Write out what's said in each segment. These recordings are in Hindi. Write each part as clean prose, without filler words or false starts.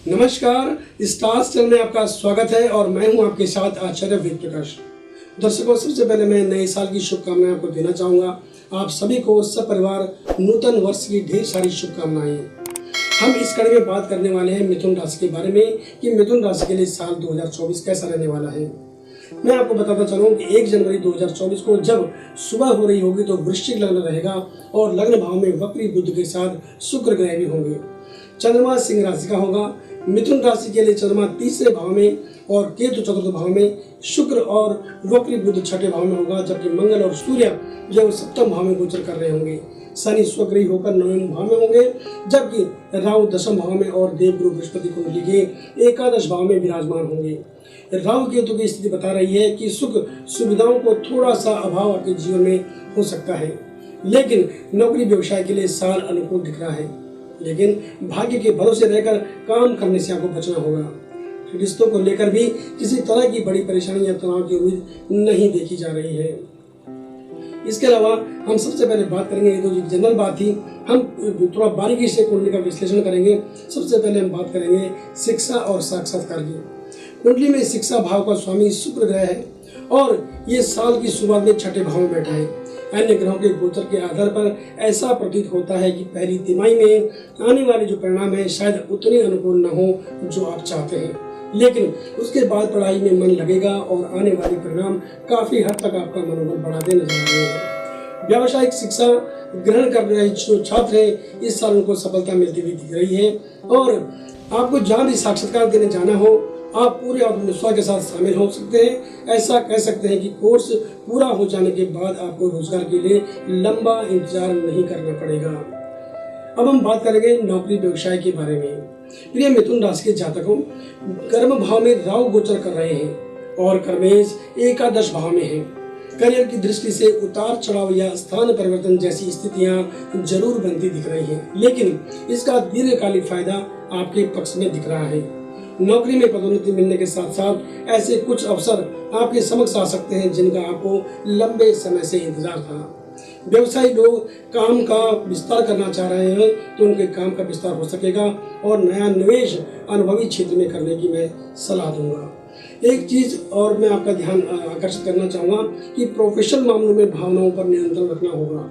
नमस्कार, स्टार्स चैनल में आपका स्वागत है और मैं हूं आपके साथ आचार्य वेद प्रकाश। दर्शकों, सबसे पहले मैं नए साल की शुभकामनाएं आपको देना चाहूँगा। आप सभी को सपरिवार नूतन वर्ष की ढेर सारी शुभकामनाएं। हम इस कड़ी में बात करने वाले हैं मिथुन राशि के बारे में कि मिथुन राशि के लिए साल 2024 कैसा रहने वाला है। मैं आपको बताता चलूँ कि 1 जनवरी 2024 को जब सुबह हो रही होगी तो वृश्चिक लग्न रहेगा और लग्न भाव में वक्री बुध के साथ शुक्र ग्रह भी होंगे। चंद्रमा सिंह राशि का होगा। मिथुन राशि के लिए चंद्रमा तीसरे भाव में और केतु चतुर्थ भाव में, शुक्र और वक्री बुध छठे भाव में होगा, जबकि मंगल और सूर्य जो सप्तम भाव में गोचर कर रहे होंगे। शनि स्वग्रही होकर 9वें भाव में होंगे, जबकि राहु दशम भाव में और देवगुरु बृहस्पति कुंडली के एकादश भाव में विराजमान होंगे। राहु केतु की स्थिति बता रही है कि सुख सुविधाओं को थोड़ा सा अभाव आपके जीवन में हो सकता है, लेकिन नौकरी व्यवसाय के लिए साल अनुकूल दिख रहा है। लेकिन भाग्य के भरोसे रहकर काम करने से आपको बचना होगा। रिश्तों को लेकर भी किसी तरह की बड़ी परेशानी या तनाव की उम्मीद नहीं देखी जा रही है। इसके अलावा हम सबसे पहले बात करेंगे, ये तो जनरल बात थी, हम थोड़ा बारीकी से कुंडली का विश्लेषण करेंगे। सबसे पहले हम बात करेंगे शिक्षा और साक्षात्कार की। कुंडली में शिक्षा भाव का स्वामी शुक्र ग्रह है और ये साल की शुरुआत में छठे भाव में बैठा है। अन्य ग्रहों के गोचर के आधार पर ऐसा प्रतीत होता है कि पहली तिमाही में आने वाले जो परिणाम है शायद उतने अनुकूल न हो जो आप चाहते हैं, लेकिन उसके बाद पढ़ाई में मन लगेगा और आने वाले परिणाम काफी हद तक आपका मनोबल बढ़ाते नजर आ रहे हैं। व्यावसायिक शिक्षा ग्रहण कर रहे जो छात्र हैं इस साल उनको सफलता मिलती हुई दिख रही है और आपको जहाँ भी साक्षात्कार देने जाना हो आप पूरे आत्मविश्वास के साथ शामिल हो सकते हैं। ऐसा कह सकते हैं कि कोर्स पूरा हो जाने के बाद आपको रोजगार के लिए लंबा इंतजार नहीं करना पड़ेगा। अब हम बात करेंगे नौकरी व्यवसाय के बारे में। प्रिय मिथुन राशि के जातकों, कर्म भाव में राहु गोचर कर रहे हैं और कर्मेश एकादश भाव में है। करियर की दृष्टि से उतार चढ़ाव या स्थान परिवर्तन जैसी स्थितियां जरूर बनती दिख रही हैं, लेकिन इसका दीर्घकालिक फायदा आपके पक्ष में दिख रहा है। नौकरी में पदोन्नति मिलने के साथ साथ ऐसे कुछ अवसर आपके समक्ष आ सकते हैं जिनका आपको लंबे समय से इंतजार था। व्यवसायी लोग काम का विस्तार करना चाह रहे हैं तो उनके काम का विस्तार हो सकेगा और नया निवेश अनुभवी क्षेत्र में करने की मैं सलाह दूंगा। एक चीज और मैं आपका ध्यान आकर्षित करना चाहूँगा कि प्रोफेशनल मामलों में भावनाओं पर नियंत्रण रखना होगा।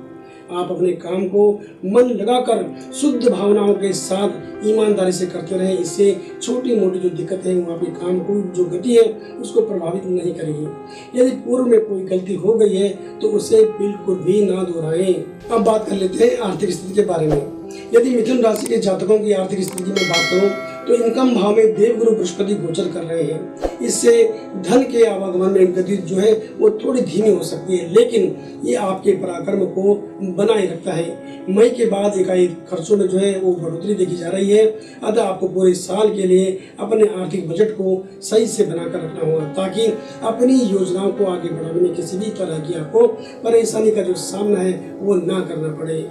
आप अपने काम को मन लगाकर शुद्ध भावनाओं के साथ ईमानदारी से करते रहें। इससे छोटी मोटी जो दिक्कत है वो आपके काम को जो गति है उसको प्रभावित नहीं करेगी। यदि पूर्व में कोई गलती हो गई है तो उसे बिल्कुल भी ना दोहराएं। अब बात कर लेते हैं आर्थिक स्थिति के बारे में। यदि मिथुन राशि के जातकों की आर्थिक स्थिति की मैं बात करूं तो इनकम भाव में देवगुरु बृहस्पति गोचर कर रहे हैं। इससे धन के आवागमन में गति जो है वो थोड़ी धीमी हो सकती है, लेकिन ये आपके पराक्रम को बनाए रखता है। मई के बाद एकाएक खर्चों में जो है वो बढ़ोतरी देखी जा रही है। अतः आपको पूरे साल के लिए अपने आर्थिक बजट को सही से बनाकर रखना होगा ताकि अपनी योजनाओं को आगे बढ़ाने में किसी भी तरह की आपको परेशानी का जो सामना है वो ना करना पड़े।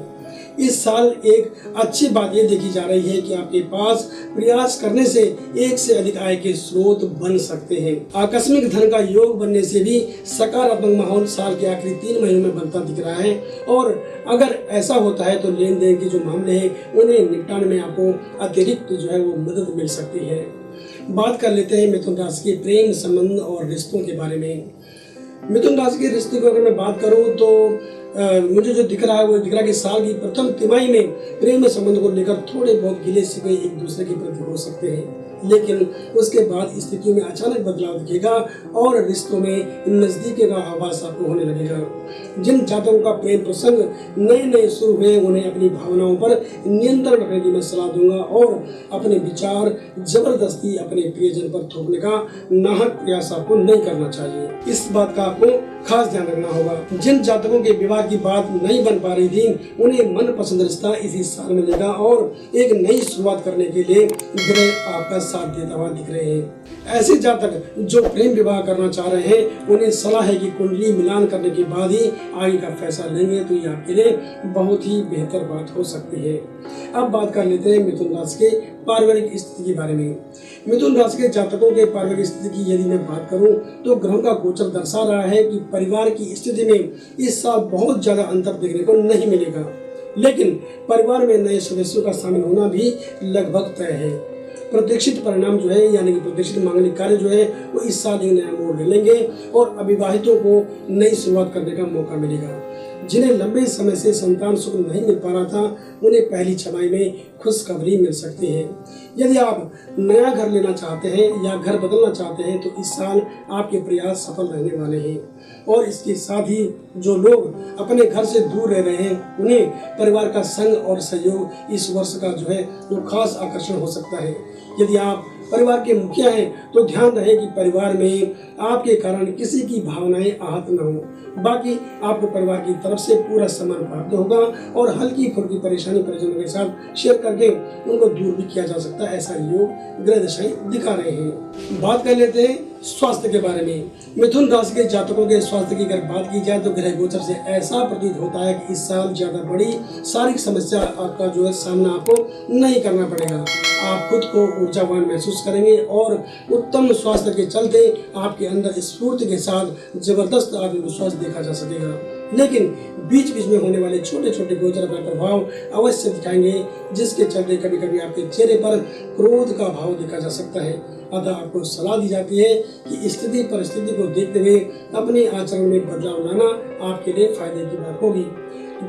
इस साल एक अच्छी बात यह देखी जा रही है कि आपके पास प्रयास करने से एक से अधिक आय के स्रोत बन सकते हैं। आकस्मिक धन का योग बनने से भी सकारात्मक माहौल साल के आखिरी 3 महीनों में बनता दिख रहा है और अगर ऐसा होता है तो लेन देन के जो मामले हैं उन्हें निपटाने में आपको अतिरिक्त जो है वो मदद मिल सकती है। बात कर लेते हैं मिथुन राशि के प्रेम संबंध और रिश्तों के बारे में। मिथुन राशि के रिश्ते की अगर मैं बात करूं तो मुझे जो दिख रहा है वो दिख रहा है कि साल की प्रथम तिमाही में प्रेम संबंध को लेकर थोड़े बहुत गिले शिकवे एक दूसरे के प्रति हो सकते हैं, लेकिन उसके बाद स्थितियों में अचानक बदलाव दिखेगा और रिश्तों में नजदीकी का आभास आपको होने लगेगा। जिन जातकों का प्रेम प्रसंग नए नए शुरू हुए उन्हें अपनी भावनाओं पर नियंत्रण रखने की मैं सलाह दूंगा और अपने विचार जबरदस्ती अपने प्रियजन पर थोपने का नाहक प्रयास आपको नहीं करना चाहिए। इस बात का आपको खास ध्यान रखना होगा। जिन जातकों के विवाह की बात नहीं बन पा रही थी उन्हें मनपसंद रिश्ता इसी साल मिलेगा और एक नई शुरुआत करने के लिए ग्रह आपका साथ देता हुआ दिख रहे हैं। ऐसे जातक जो प्रेम विवाह करना चाह रहे हैं उन्हें सलाह है कि कुंडली मिलान करने के बाद ही आगे का फैसला लेंगे तो ये आपके लिए बहुत ही बेहतर बात हो सकती है। अब बात कर लेते हैं मिथुन राशि के पारिवारिक स्थिति के बारे में। मिथुन राशि के जातकों के पारिवारिक स्थिति की यदि मैं बात करूं तो ग्रहों का गोचर दर्शा रहा है कि परिवार की स्थिति में इस साल बहुत ज्यादा अंतर देखने को नहीं मिलेगा। लेकिन परिवार में नए सदस्यों का शामिल होना भी लगभग तय है। प्रतीक्षित परिणाम जो है यानी कि प्रतीक्षित मांगलिक कार्य जो है वो इस साल एक नया मोड़ ले लेंगे और अविवाहितों को नई शुरुआत करने का मौका मिलेगा। जिन्हें लंबे समय से संतान सुख नहीं मिल पा रहा था उन्हें पहली छमाही में खुशखबरी मिल सकती है। यदि आप नया घर लेना चाहते हैं या घर बदलना चाहते हैं तो इस साल आपके प्रयास सफल रहने वाले हैं। और इसके साथ ही जो लोग अपने घर से दूर रह रहे हैं उन्हें परिवार का संग और सहयोग इस वर्ष का जो है वो खास आकर्षण हो सकता है। यदि आप परिवार के मुखिया हैं तो ध्यान रहे कि परिवार में आपके कारण किसी की भावनाएं आहत न हो। बाकी आपको परिवार की तरफ से पूरा सम्मान प्राप्त होगा और हल्की फुल्की परेशानी परिजनों के साथ शेयर करके उनको दूर भी किया जा सकता है, ऐसा योग ग्रह दशाएं दिखा रहे हैं। बात कर लेते हैं स्वास्थ्य के बारे में। मिथुन राशि के जातकों के स्वास्थ्य की अगर बात की जाए तो ग्रह गोचर से ऐसा प्रतीत होता है कि इस साल ज्यादा बड़ी शारीरिक समस्या आपका जो है सामना आपको नहीं करना पड़ेगा। आप खुद को ऊर्जावान महसूस करेंगे और उत्तम स्वास्थ्य के चलते आपके अंदर स्फूर्ति के साथ जबरदस्त आत्मविश्वास देखा जा सकेगा। लेकिन बीच बीच में होने वाले छोटे छोटे गोचर अपना प्रभाव अवश्य दिखाएंगे, जिसके चलते कभी कभी आपके चेहरे पर क्रोध का भाव देखा जा सकता है। अतः आपको सलाह दी जाती है कि स्थिति परिस्थिति को देखते हुए अपने आचरण में बदलाव लाना आपके लिए फायदे की बात होगी।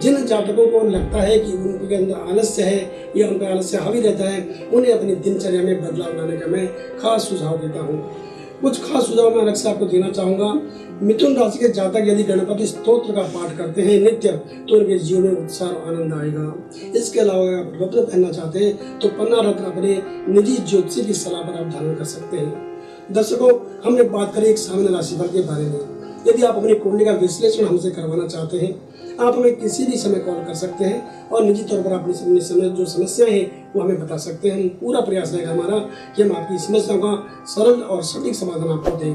जिन जातकों को लगता है कि उनके अंदर आलस्य है या उनका आलस्य हावी रहता है उन्हें अपनी दिनचर्या में बदलाव लाने का मैं खास सुझाव देता हूँ। कुछ खास सुझाव मैं अलग से आपको देना चाहूँगा। मिथुन राशि के जातक यदि गणपति स्तोत्र का पाठ करते हैं नित्य तो उनके जीवन में उत्साह और आनंद आएगा। इसके अलावा अगर आप रत्न पहनना चाहते हैं तो पन्ना रत्न अपने निजी ज्योतिषी की सलाह पर आप धारण कर सकते हैं। दर्शकों, हमने बात करी एक सामान्य राशिफल के बारे में। यदि आप अपनी कुंडली का विश्लेषण हमसे करवाना चाहते हैं आप हमें किसी भी समय कॉल कर सकते हैं और निजी तौर पर अपनी जो समस्याएं हैं वो हमें बता सकते हैं। पूरा प्रयास रहेगा हमारा कि हम आपकी समस्याओं का सरल और सटीक समाधान आपको दें।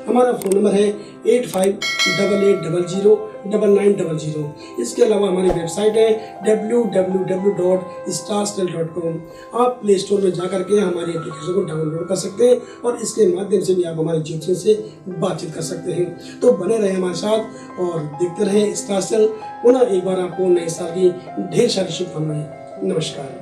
हमारा फ़ोन नंबर है 8588009900। इसके अलावा हमारी वेबसाइट है www.starstyle.com। आप प्ले स्टोर में जाकर के हमारी एप्लीकेशन को डाउनलोड कर सकते हैं और इसके माध्यम से भी आप हमारे ज्योतिषी से बातचीत कर सकते हैं। तो बने रहे हमारे साथ और देखते रहें स्टार स्टाइल। पुनः एक बार आपको नए साल की ढेर सारी शुभकामनाएं। नमस्कार।